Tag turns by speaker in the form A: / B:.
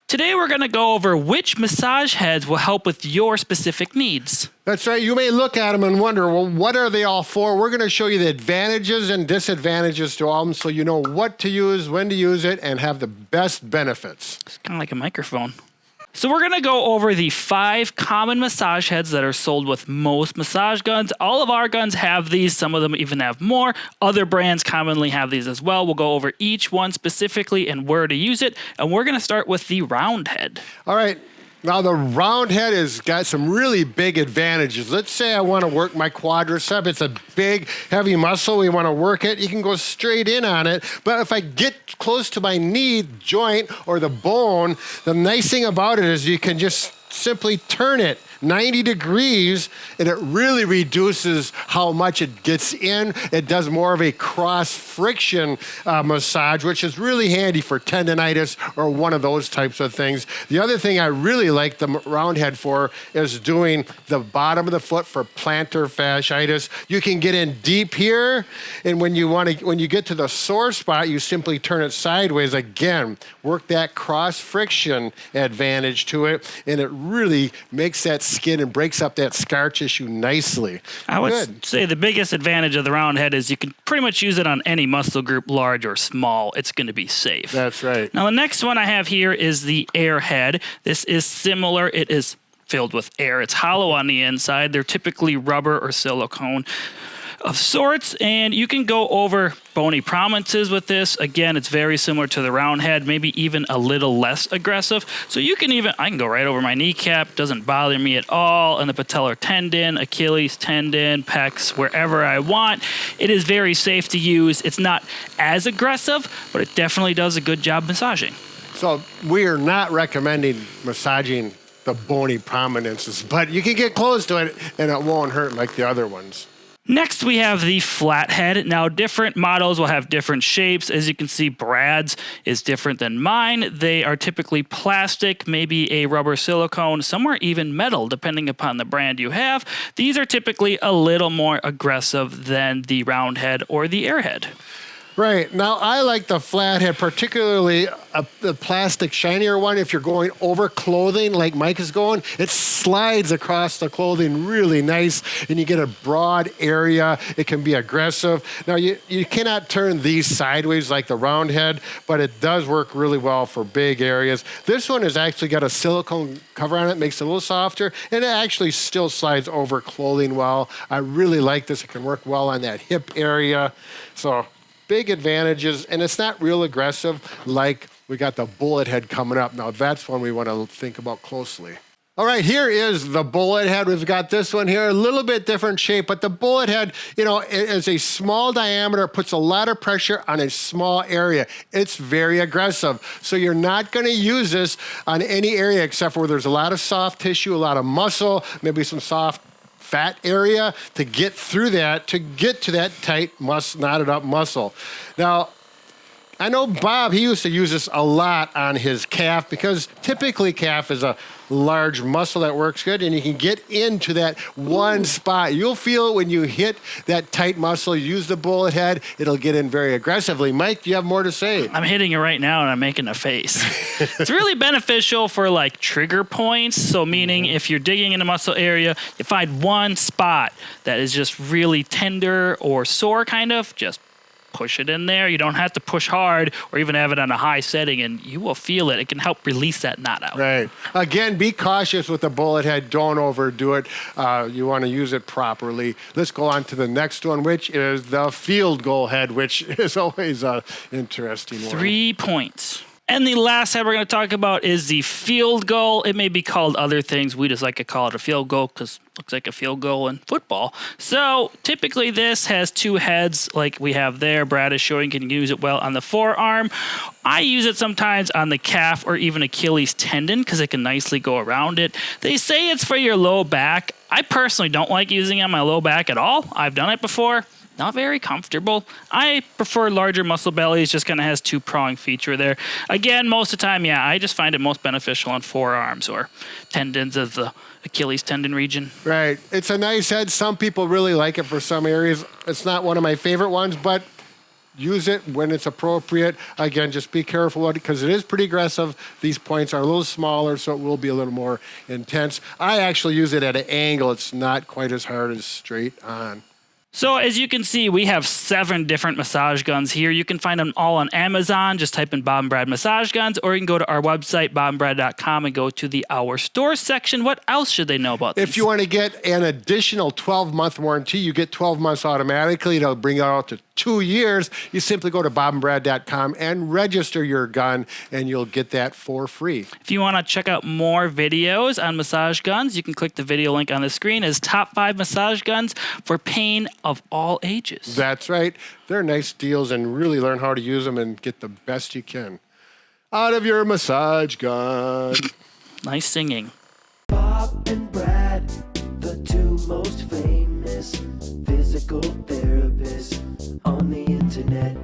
A: Today we're going to go over which massage heads will help with your specific needs.
B: That's right. You may look at them and wonder, well, what are they all for? We're going to show you the advantages and disadvantages to all of them so you know what to use, when to use it, and have the best benefits.
A: It's kind of like a microphone. So we're going to go over the 5 common massage heads that are sold with most massage guns. All of our guns have these. Some of them even have more. Other brands commonly have these as well. We'll go over each one specifically and where to use it. And we're going to start with the round head.
B: All right. Now, the round head has got some really big advantages. Let's say I want to work my quadricep. It's a big, heavy muscle. We want to work it. You can go straight in on it. But if I get close to my knee joint or the bone, the nice thing about it is you can just simply turn it 90 degrees, and it really reduces how much it gets in. It does more of a cross-friction massage, which is really handy for tendonitis or one of those types of things. The other thing I really like the round head for is doing the bottom of the foot for plantar fasciitis. You can get in deep here, and when you get to the sore spot, you simply turn it sideways. Again, work that cross-friction advantage to it, and it really makes that skin and breaks up that scar tissue nicely.
A: I would say the biggest advantage of the round head is you can pretty much use it on any muscle group, large or small. It's going to be safe.
B: That's right.
A: Now, the next one I have here is the air head. This is similar. It is filled with air. It's hollow on the inside. They're typically rubber or silicone of sorts, and you can go over bony prominences with this. Again, it's very similar to the round head, maybe even a little less aggressive. So I can go right over my kneecap, doesn't bother me at all, and the patellar tendon, Achilles tendon, pecs, wherever I want. It is very safe to use. It's not as aggressive, but it definitely does a good job massaging.
B: So we are not recommending massaging the bony prominences, but you can get close to it and it won't hurt like the other ones.
A: Next, we have the Flathead. Now, different models will have different shapes. As you can see, Brad's is different than mine. They are typically plastic, maybe a rubber silicone, somewhere even metal, depending upon the brand you have. These are typically a little more aggressive than the round head or the airhead.
B: Right. Now, I like the Flathead, particularly the plastic shinier one. If you're going over clothing like Mike is going, it slides across the clothing really nice, and you get a broad area. It can be aggressive. Now, you cannot turn these sideways like the round head, but it does work really well for big areas. This one has actually got a silicone cover on it, makes it a little softer, and it actually still slides over clothing well. I really like this. It can work well on that hip area. So big advantages, and it's not real aggressive like we got the bullet head coming up. Now, that's one we want to think about closely. All right, here is the bullet head. We've got this one here, a little bit different shape, but the bullet head, is a small diameter, puts a lot of pressure on a small area. It's very aggressive. So you're not going to use this on any area except for where there's a lot of soft tissue, a lot of muscle, maybe some soft fat area to get through that, to get to that tight, knotted up muscle. Now, I know Bob, he used to use this a lot on his calf because typically calf is a large muscle that works good, and you can get into that one spot. You'll feel it when you hit that tight muscle. You use the bullet head, it'll get in very aggressively. Mike, do you have more to say?
A: I'm hitting it right now, and I'm making a face. It's really beneficial for like trigger points. So meaning if you're digging in a muscle area, you find one spot that is just really tender or sore kind of, just push it in there. You don't have to push hard or even have it on a high setting, and you will feel it. It can help release that knot out.
B: Right. Again, be cautious with the bullet head. Don't overdo it. You want to use it properly. Let's go on to the next one, which is the field goal head, which is always an interesting one.
A: 3 points. And the last head we're going to talk about is the field goal. It may be called other things. We just like to call it a field goal because it looks like a field goal in football. So typically this has 2 heads like we have there. Brad is showing you can use it well on the forearm. I use it sometimes on the calf or even Achilles tendon because it can nicely go around it. They say it's for your low back. I personally don't like using it on my low back at all. I've done it before. Not very comfortable. I prefer larger muscle bellies, just kind of has 2-prong feature there. Again, most of the time, I just find it most beneficial on forearms or tendons of the Achilles tendon region.
B: Right. It's a nice head. Some people really like it for some areas. It's not one of my favorite ones, but use it when it's appropriate. Again, just be careful because it is pretty aggressive. These points are a little smaller, so it will be a little more intense. I actually use it at an angle. It's not quite as hard as straight on.
A: So as you can see, we have 7 different massage guns here. You can find them all on Amazon. Just type in Bob and Brad massage guns, or you can go to our website, bobandbrad.com, and go to the Our Store section. What else should they know about these?
B: If you want to get an additional 12-month warranty, you get 12 months automatically. It'll bring it out to 2 years. You simply go to bobandbrad.com and register your gun, and you'll get that for free.
A: If you want to check out more videos on massage guns, you can click the video link on the screen as top 5 massage guns for pain of all ages.
B: That's right. They're nice deals, and really learn how to use them and get the best you can out of your massage gun.
A: Nice singing.
C: Bob and Brad, the 2 most famous physical therapists on the internet.